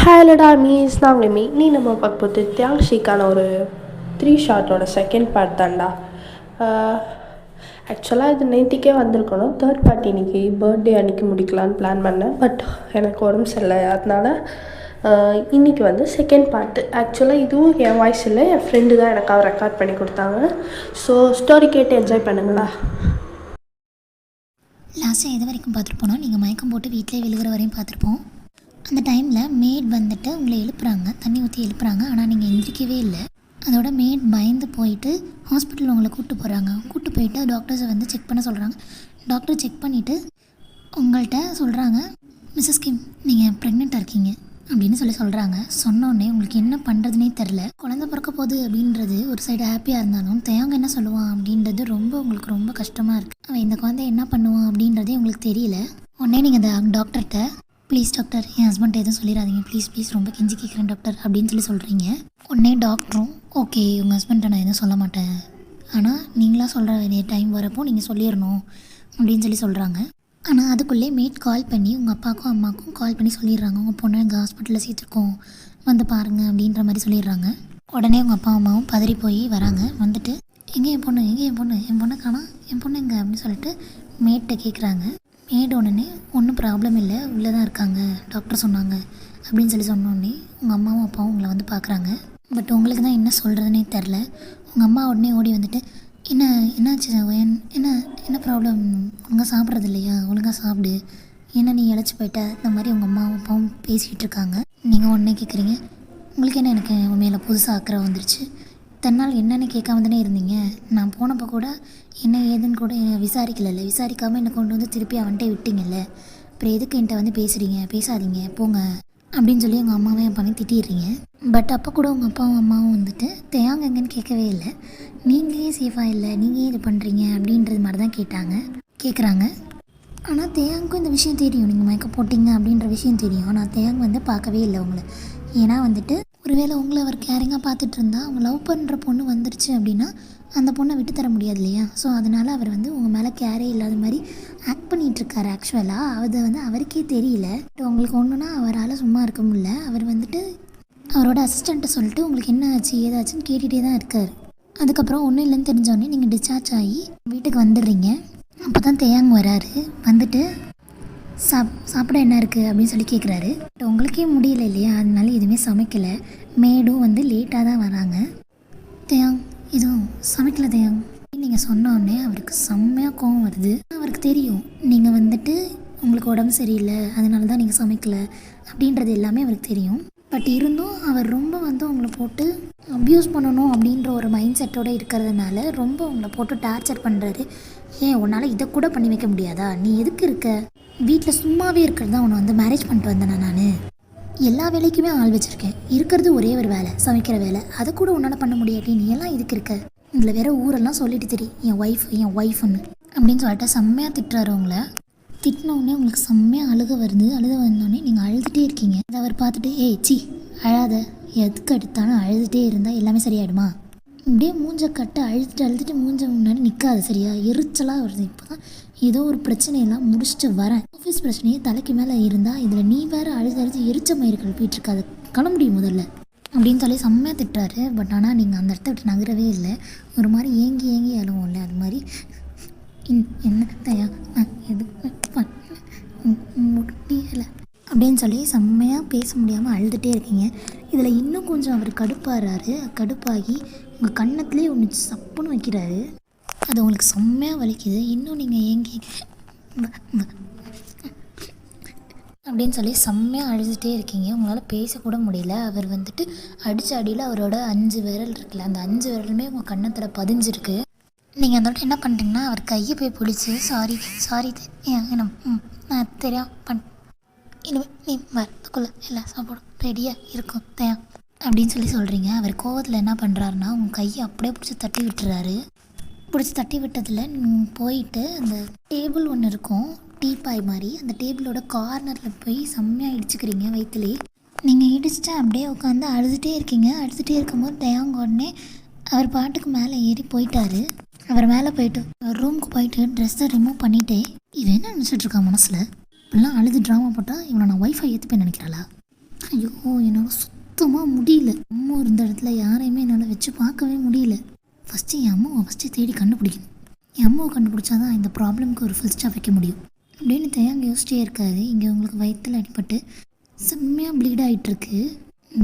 ஹேலடா maize நாங்கள் mainly நம்ம பார்க்க போகிறது தியாங்ஷிக்கான ஒரு 3 ஷார்ட்டோட செகண்ட் பார்ட் தான்டா. ஆக்சுவலாக இது நேற்றுக்கே வந்திருக்கணும். தேர்ட் பார்ட் இன்றைக்கி பர்த்டே அன்றைக்கி முடிக்கலான்னு பிளான் பண்ணேன். பட் எனக்கு உடம்பு சரியில்லை, அதனால் இன்றைக்கி வந்து செகண்ட் பார்ட்டு. ஆக்சுவலாக இதுவும் என் வாய்ஸ் இல்லை, என் ஃப்ரெண்டு தான் எனக்காக ரெக்கார்ட் பண்ணி கொடுத்தாங்க. ஸோ ஸ்டோரி கேட்டு என்ஜாய் பண்ணுங்களா. லாஸ்ட்டாக எது வரைக்கும் பார்த்துருப்போனா, நீங்கள் மயக்கம் போட்டு வீட்டிலே விழுகிற வரையும் பார்த்துருப்போம். அந்த டைமில் மேட் வந்துட்டு உங்களை எழுப்புறாங்க, தண்ணி ஊற்றி எழுப்புறாங்க. ஆனால் நீங்கள் எந்திரிக்கவே இல்லை. அதோட மேட் பயந்து போயிட்டு ஹாஸ்பிட்டல் உங்களை கூப்பிட்டு போகிறாங்க. கூப்பிட்டு போயிட்டு டாக்டர்ஸை வந்து செக் பண்ண சொல்கிறாங்க. டாக்டர் செக் பண்ணிவிட்டு உங்கள்கிட்ட சொல்கிறாங்க, மிஸ்ஸஸ் கிம் நீங்கள் ப்ரெக்னெண்ட்டாக இருக்கீங்க அப்படின்னு சொல்கிறாங்க. சொன்னோடனே உங்களுக்கு என்ன பண்ணுறதுனே தெரில. குழந்தை பிறக்க போகுது அப்படின்றது ஒரு சைடு ஹாப்பியாக இருந்தாலும் தேங்க என்ன சொல்லுவான் அப்படின்றது உங்களுக்கு ரொம்ப கஷ்டமாக இருக்குது. அவன் இந்த குழந்தை என்ன பண்ணுவான் அப்படின்றதே உங்களுக்கு தெரியல. உடனே நீங்கள் அந்த டாக்டர்கிட்ட, ப்ளீஸ் டாக்டர் என் ஹஸ்பண்ட் எதுவும் சொல்லிடாதீங்க, ப்ளீஸ் ரொம்ப கெஞ்சி கேட்குறேன் டாக்டர் அப்படின்னு சொல்கிறீங்க. உடனே டாக்டரும் ஓகே உங்கள் ஹஸ்பண்ட்டை நான் எதுவும் சொல்ல மாட்டேன், ஆனால் நீங்களாக சொல்கிற வேண்டிய டைம் வரப்போ நீங்கள் சொல்லிடணும் அப்படின்னு சொல்கிறாங்க. ஆனால் அதுக்குள்ளே மேட் கால் பண்ணி உங்கள் அப்பாவுக்கும் அம்மாவுக்கும் கால் பண்ணி சொல்லிடுறாங்க, உங்கள் பொண்ணை எங்கள் ஹாஸ்பிட்டலில் சேர்த்துருக்கோம் வந்து பாருங்கள் அப்படின்ற மாதிரி சொல்லிடுறாங்க. உடனே உங்கள் அப்பா அம்மாவும் பதறி போய் வராங்க. வந்துட்டு எங்கே என் பொண்ணை காணோம், என் பொண்ணு எங்கே அப்படின்னு சொல்லிட்டு மேட்டை கேட்குறாங்க. மேட் உடனே ஒன்றும் ப்ராப்ளம் இல்லை, உள்ளே தான் இருக்காங்க, டாக்டர் சொன்னாங்க அப்படின்னு சொன்னோடனே உங்கள் அம்மாவும் அப்பாவும் உங்களை வந்து பார்க்குறாங்க. பட் உங்களுக்கு தான் என்ன சொல்கிறதுனே தெரில. உங்கள் அம்மா உடனே ஓடி வந்துட்டு என்னாச்சு, என்ன ப்ராப்ளம், ஒழுங்காக சாப்பிட்றது இல்லையா, ஒழுங்காக சாப்பிடு, ஏன்னா நீ இழைச்சி போயிட்ட, இந்த மாதிரி உங்கள் அம்மாவும் அப்பாவும் பேசிக்கிட்டு இருக்காங்க. நீங்கள் உடனே கேட்குறீங்க, உங்களுக்கு என்ன எனக்கு உண்மையில் புதுசாக அக்கறை வந்துருச்சு, தன்னால் என்னென்னு கேட்காம தானே இருந்தீங்க, நான் போனப்போ கூட என்ன ஏதுன்னு கூட விசாரிக்காமல் என்னை கொண்டு வந்து திருப்பி அவன்கிட்ட விட்டீங்கல்ல, அப்புறம் எதுக்கு என்கிட்ட வந்து பேசாதீங்க போங்க அப்படின்னு சொல்லி உங்கள் அம்மாவையும் அப்பாவையும் திட்டிடுறீங்க. பட் அப்போ கூட உங்கள் அப்பாவும் அம்மாவும் வந்துட்டு தேங்க எங்கன்னு கேட்கவே இல்லை, நீங்களே சேஃபாக இல்லை, நீங்கள் இது பண்ணுறீங்க அப்படின்றது மாதிரி தான் கேட்குறாங்க. ஆனால் தேயாங்க்கும் இந்த விஷயம் தெரியும், நீங்கள் மயக்க போட்டிங்க அப்படின்ற விஷயம் தெரியும். ஆனால் தேயாங் வந்து பார்க்கவே இல்லை உங்களை. ஏன்னா வந்துட்டு ஒருவேளை உங்களை அவர் கேரிங்காக பார்த்துட்டு இருந்தால் அவங்க லவ் பண்ணுற பொண்ணு வந்துருச்சு அப்படின்னா அந்த பொண்ணை விட்டு தர முடியாது இல்லையா. ஸோ அதனால் அவர் வந்து உங்கள் மேலே கேரே இல்லாத மாதிரி ஆக்ட் பண்ணிகிட்ருக்காரு. ஆக்சுவலாக அது வந்து அவருக்கே தெரியல. உங்களுக்கு ஒன்றுனா அவரால் சும்மா இருக்க முடியல. அவர் வந்துட்டு அவரோட அசிஸ்டண்ட்டை சொல்லிட்டு உங்களுக்கு என்ன ஆச்சு ஏதாச்சுன்னு கேட்டுகிட்டே தான் இருக்கார். அதுக்கப்புறம் ஒன்றும் இல்லைன்னு தெரிஞ்சோடனே நீங்கள் டிஸ்சார்ஜ் ஆகி வீட்டுக்கு வந்துடுறீங்க. அப்போ தான் தேயாங் வராரு. வந்துட்டு சாப்பிட என்ன இருக்குது அப்படின்னு சொல்லி கேட்குறாரு. பட் உங்களுக்கே முடியல இல்லையா, அதனால எதுவுமே சமைக்கலை. மேடும் வந்து லேட்டாக தான் வராங்க. தேயாங் எதுவும் சமைக்கல தேயாங் நீங்கள் சொன்னோடனே அவருக்கு செம்மையாக கோவம் வருது. அவருக்கு தெரியும் நீங்கள் வந்துட்டு உங்களுக்கு உடம்பு சரியில்லை அதனால தான் நீங்கள் சமைக்கலை அப்படின்றது எல்லாமே அவருக்கு தெரியும். பட் இருந்தும் அவர் ரொம்ப வந்து உங்களை போட்டு அப்யூஸ் பண்ணணும் அப்படின்ற ஒரு மைண்ட் செட்டோடு இருக்கிறதுனால ரொம்ப உங்களை போட்டு டார்ச்சர் பண்ணுறாரு. ஏன் உன்னால் இதை கூட பண்ணி வைக்க முடியாதா, நீ எதுக்கு இருக்க, வீட்டில் சும்மாவே இருக்கிறது தான் உன்னை வந்து மேரேஜ் பண்ணிட்டு வந்தேனா, நான் எல்லா வேலைக்குமே ஆள் வச்சுருக்கேன், இருக்கிறது ஒரே ஒரு வேலை சமைக்கிற வேலை, அதை கூட உன்னால் பண்ண முடியாட்டி நீ எல்லாம் இதுக்கு இருக்க, இதில் வேற ஊரெல்லாம் சொல்லிட்டு தெரியும் என் ஒய்ஃப்னு அப்படின்னு சொல்லிட்டு செம்மையாக திட்டுறாரு. உங்களை திட்டினோடனே உங்களுக்கு செம்மையாக அழுக வந்தோடனே நீங்கள் அழுதுகிட்டே இருக்கீங்க. அதை அவர் பார்த்துட்டு சி அழாத, எதுக்கு எடுத்தாலும் அழுதுகிட்டே இருந்தால் எல்லாமே சரியாயிடுமா, இப்படியே மூஞ்சை கட்டு அழுதுட்டு மூஞ்ச முன்னாடி நிற்காது, சரியா எரிச்சலாக வருது. இப்போ தான் ஏதோ ஒரு பிரச்சனையெல்லாம் முடிச்சுட்டு வரேன், ஆஃபீஸ் பிரச்சனையே தலைக்கு மேலே இருந்தால் இதில் நீ வேறு அழுது எரிச்ச மயிறு கழுப்பிட்டு இருக்காது, கிளம்பியும் முதல்ல அப்படின்னு சொல்லி செம்மையாக திட்டுறாரு. பட் ஆனால் நீங்கள் அந்த இடத்த விட்டு நகரவே இல்லை. ஒரு மாதிரி ஏங்கி அழுவோம்ல, அது மாதிரி என்ன தயா எதுக்கு முடியலை அப்படின்னு சொல்லி செம்மையாக பேச முடியாமல் அழுதுகிட்டே இருக்கீங்க. இதில் இன்னும் கொஞ்சம் அவர் கடுப்பாகி உங்கள் கன்னத்துலேயே ஒன்று சப்புன்னு வைக்கிறாரு. அது உங்களுக்கு செம்மையாக வலிக்குது. இன்னும் நீங்கள் ஏங்கி அப்படின்னு சொல்லி செம்மையாக அழுதுகிட்டே இருக்கீங்க. உங்களால் பேசக்கூட முடியல. அவர் வந்துட்டு அடித்த அடியில் அவரோட 5 விரல் இருக்குல்ல, அந்த 5 விரலுமே உங்கள் கன்னத்தில் பதிஞ்சிருக்கு. நீங்கள் அதோட என்ன பண்ணுறீங்கன்னா அவர் கையை போய் பிடிச்சி சாரி நான் தெரியாம இனிமேல் நீ வரத்துக்குள்ளே எல்லா சாப்பாடும் ரெடியாக இருக்கும் தயா அப்படின்னு சொல்கிறீங்க. அவர் கோவத்தில் என்ன பண்ணுறாருன்னா உங்கள் கையை அப்படியே பிடிச்சி தட்டி விட்டுறாரு. தட்டி விட்டதில் போயிட்டு அந்த டேபிள் ஒன்று இருக்கும் டீப்பாய் மாதிரி, அந்த டேபிளோட கார்னரில் போய் செம்மையாக இடிச்சுக்கிறீங்க வயிற்றுலே. நீங்கள் இடிச்சிட்டு அப்படியே உட்காந்து அழுதுகிட்டே இருக்கீங்க. அழுதுகிட்டே இருக்கும்போது தயாங்க உடனே அவர் பாட்டுக்கு மேலே ஏறி போயிட்டாரு. அவர் மேலே போயிட்டு ரூமுக்கு போயிட்டு ட்ரெஸ்ஸை ரிமூவ் பண்ணிவிட்டே இவன் என்ன நினச்சிட்ருக்கான் மனசில், இப்படிலாம் அழுது ட்ராமா போட்டால் இவனை நான் ஒய்ஃபை ஏற்றுப்பேன் நினைக்கிறாளா, ஐயோ என்னால் சுத்தமாக முடியல. அம்மா இருந்த இடத்துல யாரையுமே என்னால் வச்சு பார்க்கவே முடியல. ஃபஸ்ட்டு என் அம்மாவை தேடி கண்டுபிடிக்கணும். என் அம்மாவை கண்டுபிடிச்சாதான் இந்த ப்ராப்ளம்க்கு ஒரு ஃபுல் ஸ்டாப் வைக்க முடியும் அப்படின்னு தேங்க யோசிச்சிட்டே இருக்காரு. இங்கே உங்களுக்கு வயிற்றில் அடிபட்டு செம்மையாக ப்ளீட் ஆகிட்டுருக்கு.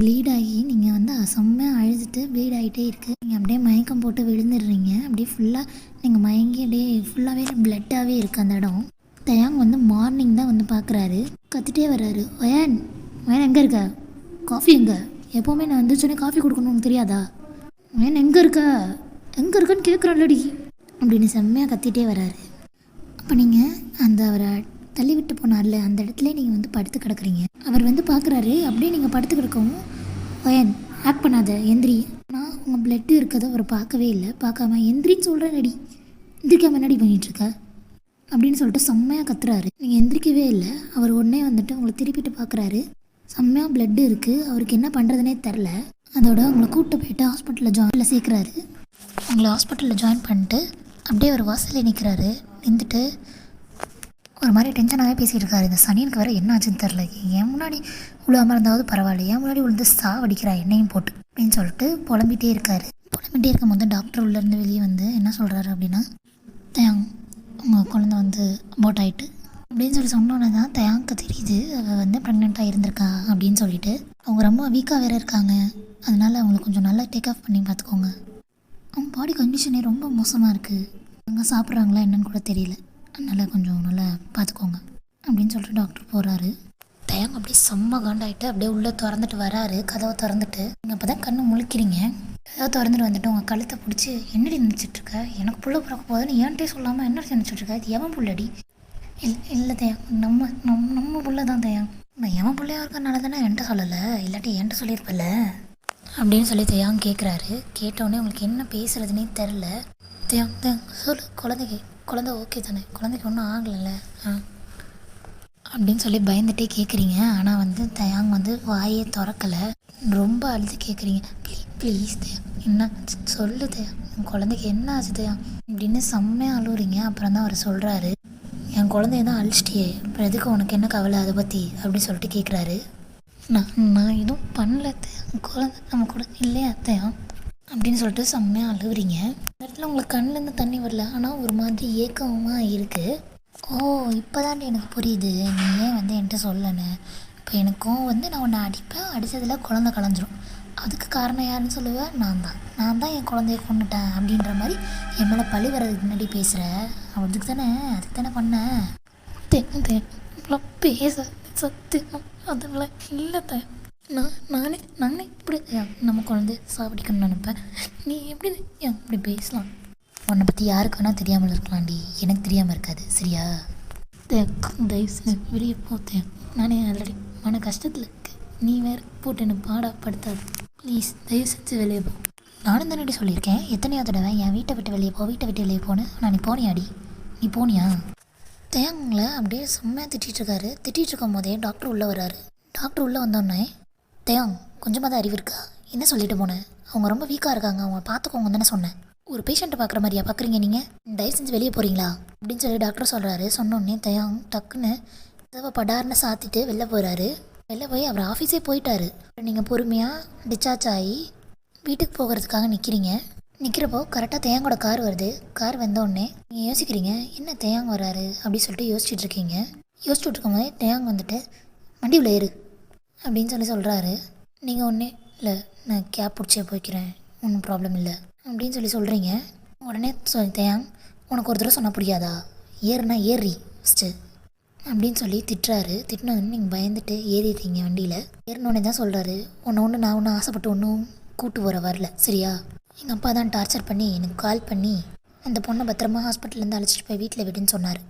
ப்ளீட் ஆகி நீங்கள் வந்து செம்மையாக அழுதுட்டு ப்ளீட் ஆகிட்டே இருக்குது. நீங்கள் அப்படியே மயக்கம் போட்டு விழுந்துடுறீங்க. அப்படியே ஃபுல்லாக நீங்கள் மயங்கி அப்படியே ஃபுல்லாகவே ப்ளட்டாகவே இருக்குது அந்த இடம். தயாங் வந்து மார்னிங் தான் வந்து பார்க்குறாரு. கத்திட்டே வர்றாரு, வயன் வயன் எங்கே இருக்க? காஃபி எங்கே? எப்போவுமே நான் வந்துச்சோன்னே காஃபி கொடுக்கணும் உனக்கு தெரியாதா? வயன் எங்கே இருக்கன்னு கேட்குறான்லடி அப்படின்னு செம்மையாக கத்திட்டே வர்றாரு. அப்போ நீங்கள் அந்த அவரை தள்ளி விட்டு போனார்ல அந்த இடத்துல நீங்கள் வந்து படுத்து கிடக்குறீங்க. அவர் வந்து பார்க்குறாரு. அப்படியே நீங்கள் படுத்து கிடக்கவும், வயன் ஆக்ட் பண்ணாத எந்திரி. ஆனால் உங்கள் பிளட்டு இருக்கிறத அவர் பார்க்கவே இல்லை. பார்க்காம எந்திரின்னு சொல்கிறேன் நடி, எந்திரிக்காம என்னடி பண்ணிகிட்ருக்க அப்படின்னு சொல்லிட்டு செம்மையாக கத்துறாரு. நீங்கள் எந்திரிக்கவே இல்லை. அவர் உடனே வந்துட்டு உங்களை திருப்பிட்டு பார்க்குறாரு. செம்மையாக பிளட்டு இருக்குது. அவருக்கு என்ன பண்ணுறதுனே தெரில. அதோட உங்களை கூப்பிட்டு போயிட்டு ஹாஸ்பிட்டலில் சேர்க்குறாரு. உங்களை ஹாஸ்பிட்டலில் ஜாயின் பண்ணிட்டு அப்படியே ஒரு வாசலில் நிற்கிறாரு. நின்றுட்டு ஒரு மாதிரி டென்ஷனாகவே பேசிகிட்டு இருக்காரு. இந்த சனியனுக்கு வேறு என்ன ஆச்சுன்னு தெரில. என் முன்னாடி விழாமல் இருந்தாவது பரவாயில்ல, என் முன்னாடி விழுந்து சாவடிக்கிறா என்னையும் போட்டு அப்படின்னு சொல்லிட்டு புலம்பிகிட்டே இருக்காரு. புலம்பிகிட்டே இருக்கும் போது டாக்டர் உள்ளேருந்து வெளியே வந்து என்ன சொல்கிறாரு அப்படின்னா, தயாங் உங்கள் குழந்தை வந்து அபார்ட் ஆகிட்டு அப்படின்னு சொன்னோன்னே தான் தயாங்க்கு தெரியுது அவள் வந்து ப்ரெக்னெண்ட்டாக இருந்திருக்கா அப்படின்னு சொல்லிட்டு. அவங்க ரொம்ப வீக்காக வேறு இருக்காங்க. அதனால் அவங்களுக்கு கொஞ்சம் நல்லா டேக் ஆஃப் பண்ணி பார்த்துக்கோங்க. அவங்க பாடி கண்டிஷனே ரொம்ப மோசமாக இருக்குது. அங்கே சாப்பிட்றாங்களா என்னன்னு கூட தெரியல. அதனால் கொஞ்சம் நல்லா பார்த்துக்கோங்க அப்படின்னு சொல்லிட்டு டாக்டர் போகிறாரு. தயாங் அப்படியே செம்ம காண்டாயிட்டு அப்படியே உள்ளே திறந்துட்டு வராரு. கதவை திறந்துட்டு நீங்கள் அப்போ தான் கண்ணு முழிக்கிறீங்க. கதவை திறந்துட்டு வந்துட்டு உங்கள் கழுத்தை பிடிச்சி என்னடி நினச்சிட்ருக்க? எனக்கு புள்ள பிறக்க போகுதுன்னு ஏன்ட்டே சொல்லாமல் என்ன நினச்சிட்ருக்க? இது எவன் புள்ளடி? இல்லை தயாங், நம்ம புள்ள தான் தயாங். நான் எவன் பிள்ளையாக இருக்கிறனால தானே என்கிட்ட சொல்லலை, இல்லாட்டி என்கிட்ட சொல்லியிருப்பல அப்படின்னு சொல்லி தயாங் கேட்குறாரு. கேட்டவுடனே உங்களுக்கு என்ன பேசுகிறதுனே தெரில. தயாங் சொல்லு, குழந்தை ஓகே தானே? குழந்தைக்கு ஒன்றும் ஆகலைல்ல அப்படின்னு சொல்லி பயந்துகிட்டே கேட்குறீங்க. ஆனால் வந்து தயாங் வந்து வாயே திறக்கலை. ரொம்ப அழுது கேட்குறீங்க. ப்ளீஸ் தயாங், என்ன சொல்லு தயாங், என் குழந்தைக்கு என்ன ஆச்சு தயாங் அப்படின்னு செம்மையாக அழுவுறீங்க. அப்புறம் தான் அவர் சொல்கிறாரு, என் குழந்தைய தான் அழிச்சிட்டியே, அப்புறம் எதுக்கு உனக்கு என்ன கவலை அதை பற்றி அப்படின்னு சொல்லிட்டு கேட்குறாரு. நான் எதுவும் பண்ணல தயாங், குழந்தை நம்ம கூட இல்லையா தயாங் அப்படின்னு சொல்லிட்டு செம்மையாக அழுகுறீங்க. இந்த இடத்துல உங்களுக்கு கண்ணிலேருந்து தண்ணி வரல, ஆனால் ஒரு மாதிரி ஏக்கமாக இருக்குது. ஓ இப்போ தாண்டி எனக்கு புரியுது நீ ஏன் வந்து என்கிட்ட சொல்லணு. இப்போ எனக்கும் வந்து நான் உன்னை அடிப்பேன், அடித்ததில் குழந்தை கலைஞ்சிரும். அதுக்கு காரணம் யாருன்னு சொல்லுவேன்? நான் தான் என் குழந்தைய கொண்டுட்டேன் அப்படின்ற மாதிரி என் மேலே பழி வர்றதுக்கு முன்னாடி பேசுகிற. அதுக்கு தானே பண்ணேன். பேச சத்தியம் அதெல்லாம் இல்லை. நானே இப்படி நம்ம குழந்தை சாப்பிடிக்கணும்னு நினைப்பேன். நீ எப்படி இப்படி பேசலாம்? உன்னை பற்றி யாருக்கு வேணால் தெரியாமல் இருக்கலாம்டி, எனக்கு தெரியாமல் இருக்காது சரியா? தயவு வெளியே போத்தேன், நானே ஆல்ரெடி மன கஷ்டத்தில் இருக்கேன். நீ வேறு போட்டு என்ன பாடப்படுத்தாது. ப்ளீஸ் தயவு செஞ்சு வெளியே போ. நானும் தானே சொல்லியிருக்கேன் எத்தனையோ தடவை என் வீட்டை விட்டு வெளியே வெளியே போன்னு. ஆனால் நீ போனியாடி? நீ போனியா? தேங்களை அப்படியே செம்மையாக திட்டிகிட்ருக்காரு. திட்டிகிட்டு இருக்கும் போதே டாக்டர் உள்ளே வர்றாரு. டாக்டர் உள்ளே வந்தோடனே, தேங் கொஞ்சமாக தான் அறிவு இருக்கா? என்ன சொல்லிட்டு போனேன்? அவங்க ரொம்ப வீக்காக இருக்காங்க, அவங்க பார்த்துக்கோங்க தானே சொன்னேன். ஒரு பேஷண்ட்டை பார்க்குற மாதிரியா பார்க்குறீங்க நீங்கள்? தயவு செஞ்சு வெளியே போகிறீங்களா அப்படின்னு சொல்லி டாக்டர் சொல்கிறாரு. சொன்னோடனே தயாங் டக்குன்னு கதவை படார்னு சாத்திட்டு வெளில போகிறாரு. வெளில போய் அவர் ஆஃபீஸே போயிட்டாரு. நீங்கள் பொறுமையாக டிஸ்சார்ஜ் ஆகி வீட்டுக்கு போகிறதுக்காக நிற்கிறப்போ கரெக்டாக தேயாங்கோட கார் வருது. கார் வந்தோடனே நீங்கள் யோசிக்கிறீங்க, என்ன தேயாங் வராரு அப்படின்னு சொல்லிட்டு யோசிச்சுட்டு இருக்கீங்க. யோசிச்சுட்டு இருக்கும்போதே தேயாங் வந்துட்டு வண்டி உள்ள ஏறு அப்படின்னு சொல்கிறாரு. நீங்கள் ஒன்றே இல்லை, நான் கேப் பிடிச்சே போய்க்கிறேன், ஒன்றும் ப்ராப்ளம் இல்லை அப்படின்னு சொல்கிறீங்க. உடனே தேயாங், உனக்கு ஒரு தடவை சொன்னால் புரியாதா? ஏறுனா ஏறி ஃபஸ்ட்டு அப்படின்னு சொல்லி திட்டுறாரு. திட்டினோன்னு நீங்கள் பயந்துட்டு ஏறிடுறீங்க வண்டியில். ஏறினோடனே தான் சொல்கிறாரு, நான் ஒன்றும் ஆசைப்பட்டு ஒன்றும் கூட்டு போகிற வரல சரியா? எங்கள் அப்பா தான் டார்ச்சர் பண்ணி எனக்கு கால் பண்ணி அந்த பொண்ணை பத்திரமா ஹாஸ்பிட்டல்லேருந்து அழைச்சிட்டு போய் வீட்டில் விடுன்னு சொன்னார்.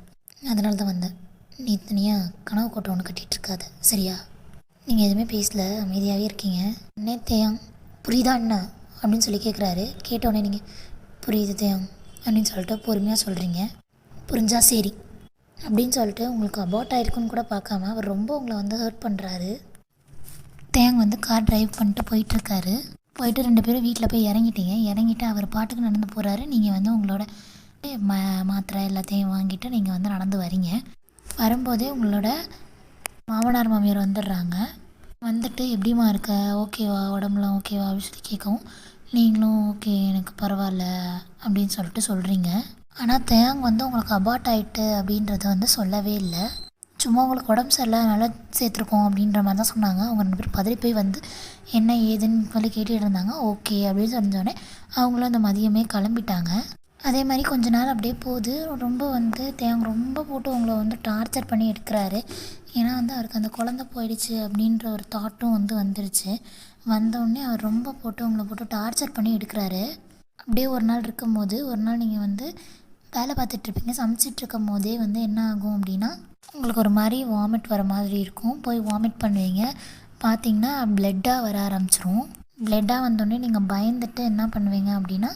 அதனால தான் வந்தேன். நீ தனியாக கனவு கோட்டை ஒன்று கட்டிகிட்டு இருக்காது சரியா? நீங்கள் எதுவுமே பேசல, அமைதியாகவே இருக்கீங்க. உடனே தேயாங் புரியுதா என்ன அப்படின்னு சொல்லி கேட்குறாரு. கேட்டோடனே நீங்கள் புரியுது தேயாங் அப்படின்னு சொல்லிட்டு பொறுமையாக சொல்கிறீங்க. புரிஞ்சா சரி அப்படின்னு சொல்லிட்டு உங்களுக்கு அபார்ட் ஆகிருக்குன்னு கூட பார்க்காம அவர் ரொம்ப உங்களை வந்து ஹர்ட் பண்ணுறாரு. தேயாங் வந்து கார் டிரைவ் பண்ணிட்டு போயிட்டுருக்காரு. போயிட்டு 2 பேரும் வீட்டில் போய் இறங்கிட்டு அவர் பாட்டுக்கு நடந்து போகிறாரு. நீங்கள் வந்து உங்களோட மாத்திரை எல்லாத்தையும் வாங்கிட்டு நீங்கள் வந்து நடந்து வரீங்க. வரும்போதே உங்களோட மாமனார் மாமியார் வந்துடுறாங்க. வந்துட்டு எப்படிம்மா இருக்க, ஓகேவா, உடம்புலாம் ஓகேவா அப்படின்னு சொல்லி கேட்கவும் நீங்களும் ஓகே எனக்கு பரவாயில்ல அப்படின்னு சொல்லிட்டு சொல்கிறீங்க. ஆனால் தேங் வந்து உங்களுக்கு அபார்ட் ஆகிட்டு அப்படின்றத வந்து சொல்லவே இல்லை. சும்மா உங்களுக்கு உடம்பு சரியில்லை அதனால சேர்த்துருக்கோம் அப்படின்ற மாதிரி தான் சொன்னாங்க. அவங்க 2 பேரும் பதறி போய் வந்து என்ன ஏதுன்னு சொல்லி கேட்டுகிட்டு இருந்தாங்க. ஓகே அப்படின்னு சொன்னோடனே அவங்களும் அந்த மதியமே கிளம்பிட்டாங்க. அதே மாதிரி கொஞ்ச நாள் அப்படியே போகுது. ரொம்ப வந்து தேங்க ரொம்ப போட்டு உங்களை வந்து டார்ச்சர் பண்ணி எடுக்கிறாரு. ஏன்னா வந்து அவருக்கு அந்த குழந்த போயிடுச்சு அப்படின்ற ஒரு தாட்டும் வந்து வந்துருச்சு. வந்தோடனே அவர் ரொம்ப போட்டு உங்களை போட்டு டார்ச்சர் பண்ணி எடுக்கிறாரு. அப்படியே ஒரு நாள் இருக்கும்போது ஒரு நாள் நீங்கள் வந்து வேலை பார்த்துட்ருப்பீங்க. சமைச்சிட்ருக்கும் போதே வந்து என்ன ஆகும் அப்படின்னா உங்களுக்கு ஒரு மாதிரி வாமிட் வர மாதிரி இருக்கும். போய் வாமிட் பண்ணுவீங்க. பார்த்தீங்கன்னா ப்ளட்டாக வர ஆரம்பிச்சிரும். ப்ளட்டாக வந்தோடனே நீங்கள் பயந்துட்டு என்ன பண்ணுவீங்க அப்படின்னா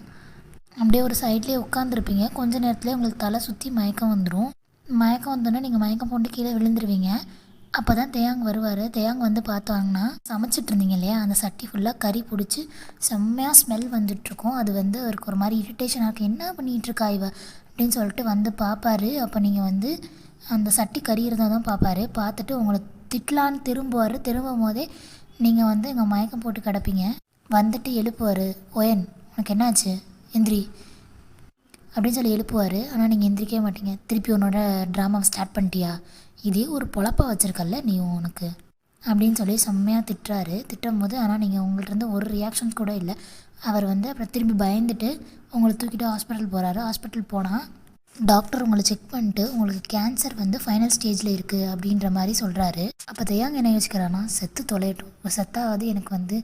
அப்படியே ஒரு சைட்லேயே உட்காந்துருப்பீங்க. கொஞ்ச நேரத்துலேயே உங்களுக்கு தலை சுற்றி மயக்கம் வந்துடும். மயக்கம் வந்தோடனே நீங்கள் மயக்கம் போட்டு கீழே விழுந்துருவீங்க. அப்போ தான் தேயாங் வருவார். தேயாங் வந்து பார்த்தாங்கன்னா சமைச்சிட்டு இருந்தீங்க இல்லையா, அந்த சட்டி ஃபுல்லாக கறி பிடிச்சி செம்மையாக ஸ்மெல் வந்துட்டுருக்கும். அது வந்து அவருக்கு ஒரு மாதிரி இரிட்டேஷனாக இருக்குது. என்ன பண்ணிகிட்ருக்கா இவ அப்படின்னு சொல்லிட்டு வந்து பார்ப்பார். அப்போ நீங்கள் வந்து அந்த சட்டி கறி இருந்தால் தான் பார்ப்பார். பார்த்துட்டு உங்களை திட்டலான்னு திரும்புவார். திரும்பும் போதே நீங்கள் வந்து இங்கே மயக்கம் போட்டு கிடப்பீங்க. வந்துட்டு எழுப்புவார். ஓயன் உனக்கு என்னாச்சு, எந்திரி அப்படின்னு சொல்லி எழுப்புவார். ஆனால் நீங்கள் எந்திரிக்கவே மாட்டீங்க. திருப்பி உன்னோட ட்ராமாவை ஸ்டார்ட் பண்ணிட்டியா, இதே ஒரு பொழப்பா வச்சுருக்கல்ல நீ உனக்கு அப்படின்னு சொல்லி செம்மையாக திட்டுறாரு. திட்டும் போது ஆனால் நீங்கள் உங்கள்கிட்ட ஒரு ரியாக்ஷன்ஸ் கூட இல்லை. அவர் வந்து அப்புறம் திரும்பி பயந்துட்டு உங்களை தூக்கிட்டு ஹாஸ்பிட்டல் போகிறாரு. ஹாஸ்பிட்டல் போனால் டாக்டர் உங்களை செக் பண்ணிட்டு உங்களுக்கு கேன்சர் வந்து ஃபைனல் ஸ்டேஜில் இருக்குது அப்படின்ற மாதிரி சொல்கிறாரு. அப்போ தேயாங் என்ன யோசிக்கிறான்னா, செத்து தொலையட்டும், ஒரு செத்தாவது எனக்கு வந்து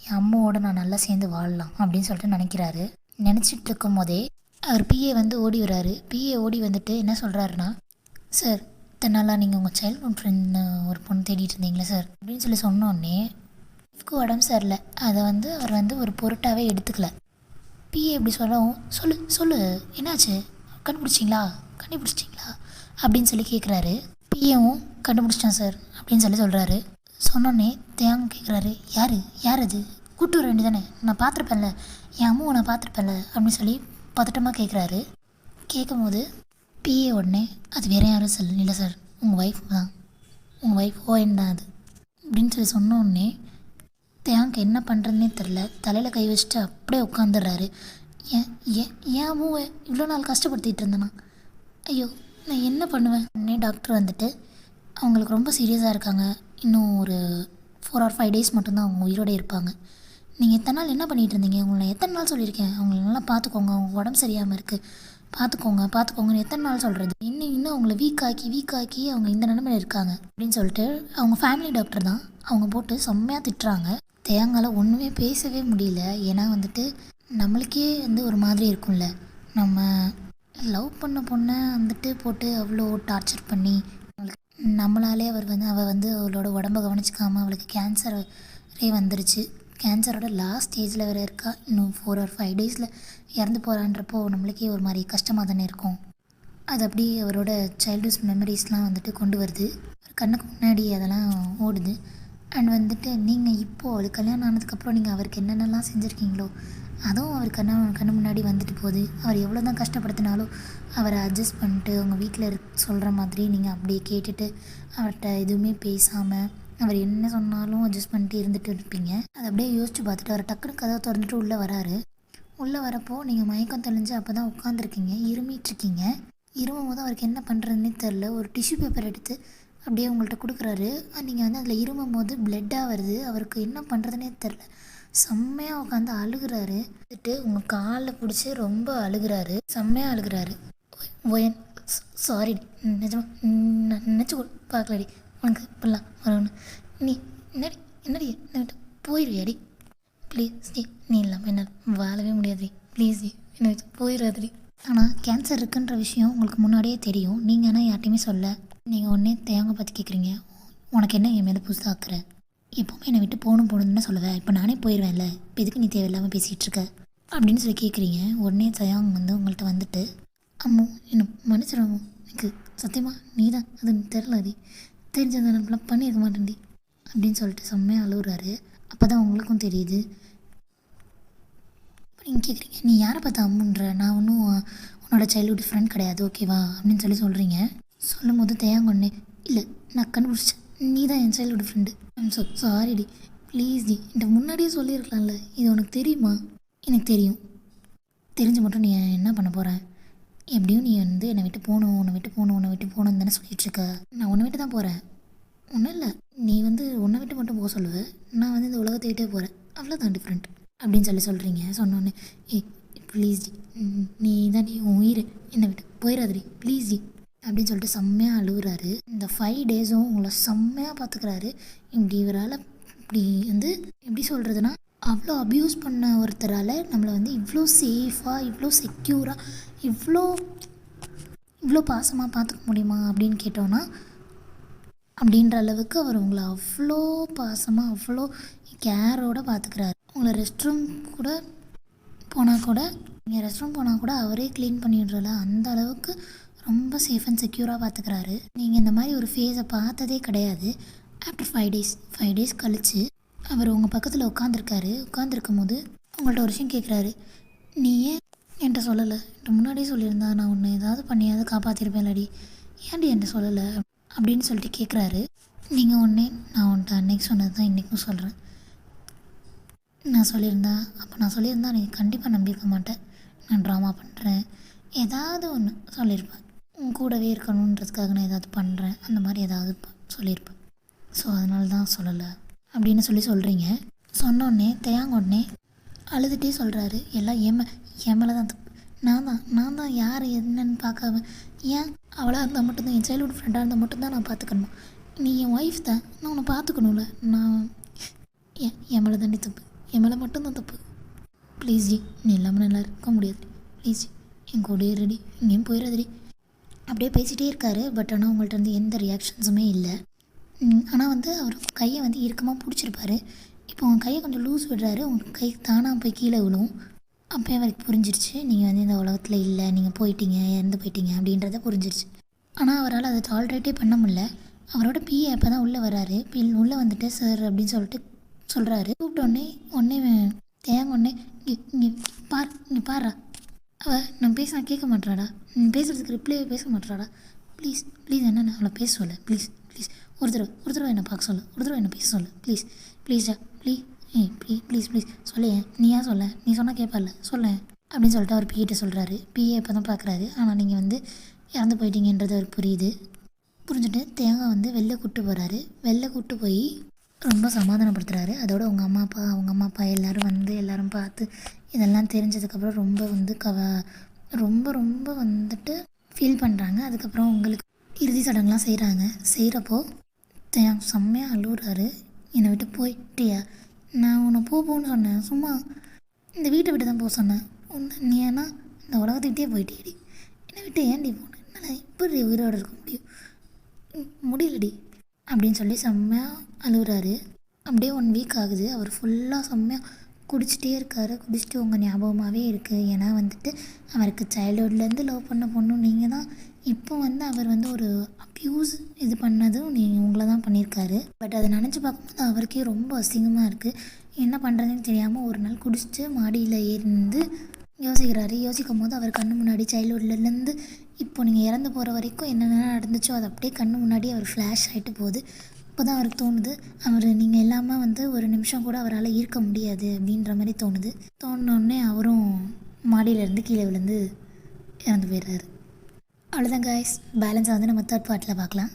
என் அம்மாவோட நான் நல்லா சேர்ந்து வாழலாம் அப்படின்னு சொல்லிட்டு நினைக்கிறாரு. நினச்சிட்டு இருக்கும் போதே அவர் பிஏ வந்து ஓடி வராரு. பிஏ ஓடி வந்துட்டு என்ன சொல்கிறாருன்னா, சார் இத்தனாலாம் நீங்கள் உங்கள் சைல்ட்ஹுட் ஃப்ரெண்ட் ஒரு பொண்ணு தேடிட்டு இருந்தீங்களே சார் அப்படின்னு சொல்லி சொன்னோடனே இஃப்க்கு உடம்பு சரியில்லை. அதை வந்து அவர் வந்து ஒரு பொருட்டாகவே எடுத்துக்கல. பிஏ எப்படி சொல்லவும் சொல்லு என்னாச்சு, கண்டுபிடிச்சிட்டிங்களா அப்படின்னு சொல்லி கேட்குறாரு. பிஏவும் கண்டுபிடிச்சிட்டான் சார் அப்படின்னு சொல்லி சொல்கிறாரு. சொன்னோடனே தேங்க கேட்குறாரு, யார் அது, கூட்டு வர வேண்டியதானே, நான் பார்த்துருப்பேன்ல, என் அம்மாவை நான் பார்த்துருப்பேன்ல அப்படின்னு சொல்லி பதட்டமாக கேட்குறாரு. கேட்கும் போது பிஏ உடனே அது வேறு யாரும் இல்லை சார், உங்கள் ஒய்ஃப் தான், உங்கள் ஒய்ஃப் ஓஎன் தான் அது அப்படின்னு சொல்லி சொன்னோடனே தேங்க் என்ன பண்ணுறதுனே தெரில. தலையில் கை வச்சுட்டு அப்படியே உட்காந்துடுறாரு. ஏன் அம்மாவை இவ்வளோ நாள் கஷ்டப்படுத்திகிட்டு இருந்தேனா, ஐயோ நான் என்ன பண்ணுவேன். உடனே டாக்டர் வந்துட்டு அவங்களுக்கு ரொம்ப சீரியஸாக இருக்காங்க, இன்னும் ஒரு 4 or 5 days மட்டும்தான் அவங்க உயிரோடு இருப்பாங்க. நீங்கள் எத்தனை நாள் என்ன பண்ணிகிட்டு இருந்தீங்க, உங்களை நான் எத்தனை நாள் சொல்லியிருக்கேன் அவங்கள நல்லா பார்த்துக்கோங்க, அவங்க உடம்பு சரியாமல் இருக்குது, பார்த்துக்கோங்கன்னு எத்தனை நாள் சொல்கிறது. இன்னும் அவங்கள வீக் ஆக்கி அவங்க இந்த நிலைமையில் இருக்காங்க அப்படின்னு சொல்லிட்டு அவங்க ஃபேமிலி டாக்டர் தான் அவங்க போட்டு செம்மையாக திட்டுறாங்க. தேங்கால ஒன்றுமே பேசவே முடியல. ஏன்னா வந்துட்டு நம்மளுக்கே வந்து ஒரு மாதிரி இருக்கும்ல, நம்ம லவ் பண்ண பொண்ணை வந்துட்டு போட்டு அவ்வளோ டார்ச்சர் பண்ணி நம்மளாலே அவள் வந்து அவளோட உடம்பை கவனிச்சிக்காமல் அவளுக்கு கேன்சரே வந்துருச்சு. கேன்சரோட லாஸ்ட் ஸ்டேஜில் வேறு இருக்கா. இன்னும் 4 or 5 days இறந்து போகிறான்றப்போ நம்மளுக்கே ஒரு மாதிரி கஷ்டமாக தானே இருக்கும். அது அப்படி அவரோட சைல்ட்ஹுட் மெமரிஸ்லாம் வந்துட்டு கொண்டு வருது. கண்ணுக்கு முன்னாடி அதெல்லாம் ஓடுது. அண்ட் வந்துட்டு நீங்கள் இப்போது அவளுக்கு கல்யாணம் ஆனதுக்கப்புறம் நீங்கள் அவருக்கு என்னென்னலாம் செஞ்சுருக்கீங்களோ அதுவும் அவர் கண்ணு முன்னாடி வந்துட்டு போகுது. அவர் எவ்வளோ தான் கஷ்டப்படுத்தினாலும் அவரை அட்ஜஸ்ட் பண்ணிட்டு உங்கள் வீட்டில் சொல்கிற மாதிரி நீங்கள் அப்படியே கேட்டுட்டு அவர்கிட்ட எதுவுமே பேசாமல் அவர் என்ன சொன்னாலும் அட்ஜஸ்ட் பண்ணிட்டு இருந்துட்டு இருப்பீங்க. அதை அப்படியே யோசிச்சு பார்த்துட்டு அவர் டக்குனு கதவை திறந்துட்டு உள்ளே வராரு. உள்ளே வரப்போ நீங்கள் மயக்கம் தெளிஞ்சு அப்போ தான் உட்காந்துருக்கீங்க, இருமிட்டுருக்கீங்க. இருமும் போது அவருக்கு என்ன பண்ணுறதுன்னே தெரில. ஒரு டிஷ்யூ பேப்பர் எடுத்து அப்படியே உங்கள்கிட்ட கொடுக்குறாரு. நீங்கள் வந்து அதில் இருமும் போது ப்ளட்டாக வருது. அவருக்கு என்ன பண்ணுறதுனே தெரில. செம்மையாக உட்காந்து அழுகிறாரு. வந்துட்டு உங்கள் காலில் பிடிச்சி ரொம்ப அழுகிறாரு, செம்மையாக அழுகிறாரு. ஓயன் சாரி, நிஜமாக நினச்சி பார்க்கலடி உனக்கு இப்படிலாம் வரணும். நீ என்னடி என்கிட்ட போயிடுவியாடி ப்ளீஸ் டி, நீ இல்லாமல் என்னால் வாழவே முடியாதுடி ப்ளீஸ் டி, என்னை வச்சு போயிடாதுடி. ஆனால் கேன்சர் இருக்குன்ற விஷயம் உங்களுக்கு முன்னாடியே தெரியும். நீங்கள் ஆனால் யார்ட்டையுமே சொல்ல. நீங்கள் உடனே தேங்காய் பார்த்து கேட்குறீங்க, உனக்கு என்ன என் மேலே புதுசாக ஆக்குற, எப்போவுமே என்னை விட்டு போகணுன்னு சொல்லுவேன், இப்போ நானே போயிடுவேன்ல, இப்போ எதுக்கு நீ தேவையில்லாமல் பேசிகிட்டு இருக்க அப்படின்னு சொல்லி கேட்குறீங்க. உடனே தயாங் வந்து உங்கள்கிட்ட வந்துட்டு, அம்மு என்னை மன்னிச்சிடமோ, எனக்கு சத்தியமாக நீ தான் அது தெரிலடி, தெரிஞ்சதை நம்மளாம் பண்ணியிருக்க மாட்டேன்டி அப்படின்னு சொல்லிட்டு செம்மையாக அழுகுறாரு. அப்போ தான் உங்களுக்கும் தெரியுது. இப்போ நீங்கள் கேட்குறீங்க, நீ யாரை பார்த்தா அம்முன்ற, நான் ஒன்றும் உன்னோட சைல்ட்ஹுட் ஃப்ரெண்ட் கிடையாது ஓகேவா அப்படின்னு சொல்லி சொல்கிறீங்க. சொல்லும் போது தேயாங்க ஒன்று, இல்லை நான் நீ தான் என் childhood friend. I'm so sorry டி, ப்ளீஸ் டி, என்கிட்ட முன்னாடியே சொல்லியிருக்கலாம்ல. இது உனக்கு தெரியுமா? எனக்கு தெரியும். தெரிஞ்சு மட்டும் நீ என்ன பண்ண போகிற? எப்படியும் நீ வந்து என்னை விட்டு போகணுன்னு தானே சொல்லிகிட்ருக்க. நான் உன்னை விட்டு தான் போகிறேன். ஒன்றும் இல்லை, நீ வந்து உன்னை விட்டு மட்டும் போக சொல்லுவேன், நான் வந்து இந்த உலகத்தை விட்டே போகிறேன், அவ்வளோதான் டிஃப்ரெண்ட் அப்படின்னு சொல்கிறீங்க. சொன்னோன்னே ப்ளீஸ் ஜி, நீ தான் உன் உயிர், என்னை விட்டு போயிடாதடி ப்ளீஸ் ஜி அப்படின்னு சொல்லிட்டு செம்மையாக அழுகுறாரு. இந்த 5 டேஸும் உங்களை செம்மையாக பார்த்துக்கிறாரு. இப்படி இவரால் இப்படி வந்து எப்படி சொல்கிறதுனா, அவ்வளோ அப்யூஸ் பண்ண ஒருத்தரால் நம்மளை வந்து இவ்வளோ சேஃபாக, இவ்வளோ செக்யூராக, இவ்வளோ பாசமாக பார்த்துக்க முடியுமா அப்படின்னு கேட்டோன்னா, அப்படின்ற அளவுக்கு அவர் உங்களை அவ்வளோ பாசமாக, அவ்வளோ கேரோடு பார்த்துக்கிறாரு. உங்களை ரெஸ்ட் ரூம் போனால் கூட அவரே க்ளீன் பண்ணிடுறல, அந்த அளவுக்கு ரொம்ப சேஃப் அண்ட் செக்யூராக பார்த்துக்கிறாரு. நீங்கள் இந்த மாதிரி ஒரு ஃபேஸை பார்த்ததே கிடையாது. ஆஃப்டர் 5 டேஸ் கழித்து அவர் உங்கள் பக்கத்தில் உட்காந்துருக்கும் போது உங்கள்கிட்ட ஒரு விஷயம் கேட்குறாரு. நீ ஏன் என்கிட்ட சொல்லலை? என்கிட்ட முன்னாடியே சொல்லியிருந்தா நான் உன்னை ஏதாவது பண்ணியாவது காப்பாற்றிருப்பேன்லடி, ஏன்டி என்கிட்ட சொல்லலை அப்படின்னு சொல்லிட்டு கேட்குறாரு. நீங்கள் நான் உன்கிட்ட அன்னைக்கு சொன்னது தான் இன்றைக்கும் சொல்கிறேன். நான் சொல்லியிருந்தா நீ கண்டிப்பாக நம்பியிருக்க மாட்டேன். நான் ட்ராமா பண்ணுறேன், ஏதாவது ஒன்று சொல்லியிருப்பேன். உன் கூடவே இருக்கணுன்றதுக்காக நான் ஏதாவது பண்ணுறேன், அந்த மாதிரி ஏதாவது சொல்லியிருப்பேன். ஸோ அதனால தான் சொல்லலை அப்படின்னு சொல்கிறீங்க. சொன்னோடனே உடனே அழுதுகிட்டே சொல்கிறாரு, எல்லாம் என் மேலே தான் தப்பு. நான் தான் யார் என்னன்னு பார்க்காம, ஏன் அவளாக இருந்தால் மட்டும்தான், என் சைல்ட்ஹுட் ஃப்ரெண்டாக இருந்தால் மட்டும்தான் நான் பார்த்துக்கணுமா? நீ என் ஒய்ஃப் தான், நான் உன்னை பார்த்துக்கணும்ல. நான் என் மேலே தாண்டி தப்பு, என் மேலே மட்டும்தான் தப்பு. ப்ளீஸ் ஜி, நீ இல்லாமல் நல்லா இருக்க முடியாது. ப்ளீஸ் ஜி, என் கூடயே ரெடி, எங்கேயும் போயிடாதடி. அப்படியே பேசிகிட்டே இருக்காரு. பட் ஆனால் உங்கள்கிட்ட வந்து எந்த ரியாக்ஷன்ஸுமே இல்லை. ஆனால் வந்து அவர் கையை வந்து இறுக்கமாக பிடிச்சிருப்பாரு. இப்போ உங்கள் கையை கொஞ்சம் லூஸ் விடுறாரு, உங்கள் கை தானாக போய் கீழே விழும். அப்போயே அவருக்கு புரிஞ்சிருச்சு, நீங்கள் வந்து இந்த உலகத்தில் இல்லை, நீங்கள் இறந்து போயிட்டீங்க அப்படின்றத புரிஞ்சிருச்சு. ஆனால் அவரால் அதை டாலரேட்டே பண்ண முடியல. அவரோட பிஏ அப்போ தான் உள்ளே வராரு. உள்ளே வந்துட்டு சார் அப்படின்னு சொல்லிட்டு சொல்கிறாரு. கூப்பிட்டோடனே இங்கே பாரா, நான் பேச கேட்க மாட்டேறாடா, பேசுகிறதுக்கு ரிப்ளே பேச மாட்டேறாடா, ப்ளீஸ் என்ன அவளை பேச சொல்ல, ப்ளீஸ் ஒரு தடவை என்னை பார்க்க சொல்ல, ஒரு தடவை என்னை பேச சொல்ல, ப்ளீஸ்டா ப்ளீஸ் சொல்லேன். நீயா சொல்ல, நீ சொன்னால் கேட்பால, சொல்லேன் அப்படின்னு சொல்லிட்டு அவர் பிஏட்ட சொல்கிறாரு. பிஏ இப்போ தான் பார்க்குறாரு. ஆனால் நீங்கள் வந்து இறந்து போயிட்டீங்கன்றது அவர் புரிஞ்சுட்டு தேங்காய் வந்து வெளில கூப்பிட்டு போய் ரொம்ப சமாதானப்படுத்துகிறாரு. அதோட அவங்க அம்மா அப்பா எல்லோரும் பார்த்து இதெல்லாம் தெரிஞ்சதுக்கப்புறம் ரொம்ப வந்து ரொம்ப வந்துட்டு ஃபீல் பண்ணுறாங்க. அதுக்கப்புறம் உங்களுக்கு இறுதி சடங்குலாம் செய்கிறப்போ செம்மையாக அழுகுறாரு. என்னை விட்டு போயிட்டியா? நான் உன்னை போன்னு சொன்னேன், சும்மா இந்த வீட்டை விட்டு தான் போக சொன்னேன். நீ ஏன்னா இந்த உலகத்தை விட்டே போயிட்டேடி, என்னை விட்டு ஏன்டி போனேன்? என்னால் இப்படி உயிரோடு இருக்க முடியலடி அப்படின்னு சொல்லி செம்மையாக அழுகுறாரு. அப்படியே 1 வீக் ஆகுது. அவர் ஃபுல்லாக செம்மையாக குடிச்சிட்டே இருக்காரு. குடிச்சிட்டு உங்கள் ஞாபகமாகவே இருக்குது. ஏன்னா வந்துட்டு அவருக்கு சைல்டுஹுட்லேருந்து லவ் பண்ண பொண்ணு நீங்கள் தான். இப்போ வந்து அவர் வந்து ஒரு அப்யூஸ் இது பண்ணதும் உங்களை தான் பண்ணியிருக்காரு. பட் அதை நினச்சி பார்க்கும்போது அவருக்கே ரொம்ப அசிங்கமாக இருக்குது. என்ன பண்ணுறதுன்னு தெரியாமல் ஒரு நாள் குடிச்சிட்டு மாடியில் ஏறிந்து யோசிக்கும் போது அவர் கண்ணு முன்னாடி சைல்டுஹுட்லேருந்து இப்போ நீங்கள் இறந்து போகிற வரைக்கும் என்னென்ன நடந்துச்சோ அது அப்படியே கண்ணு முன்னாடி அவர் ஃப்ளாஷ் ஆகிட்டு போகுது. அப்போ தான் அவருக்கு தோணுது, நீங்கள் இல்லாமல் வந்து ஒரு நிமிஷம் கூட அவரால் இருக்க முடியாது அப்படின்ற மாதிரி தோணுனோடனே அவரும் மாடியிலேருந்து கீழே விழுந்து இறந்து போயிடுறாரு. அவ்வளோதான் காய்ஸ். பேலன்ஸை வந்து நம்ம 3rd பார்ட்டில் பார்க்கலாம்.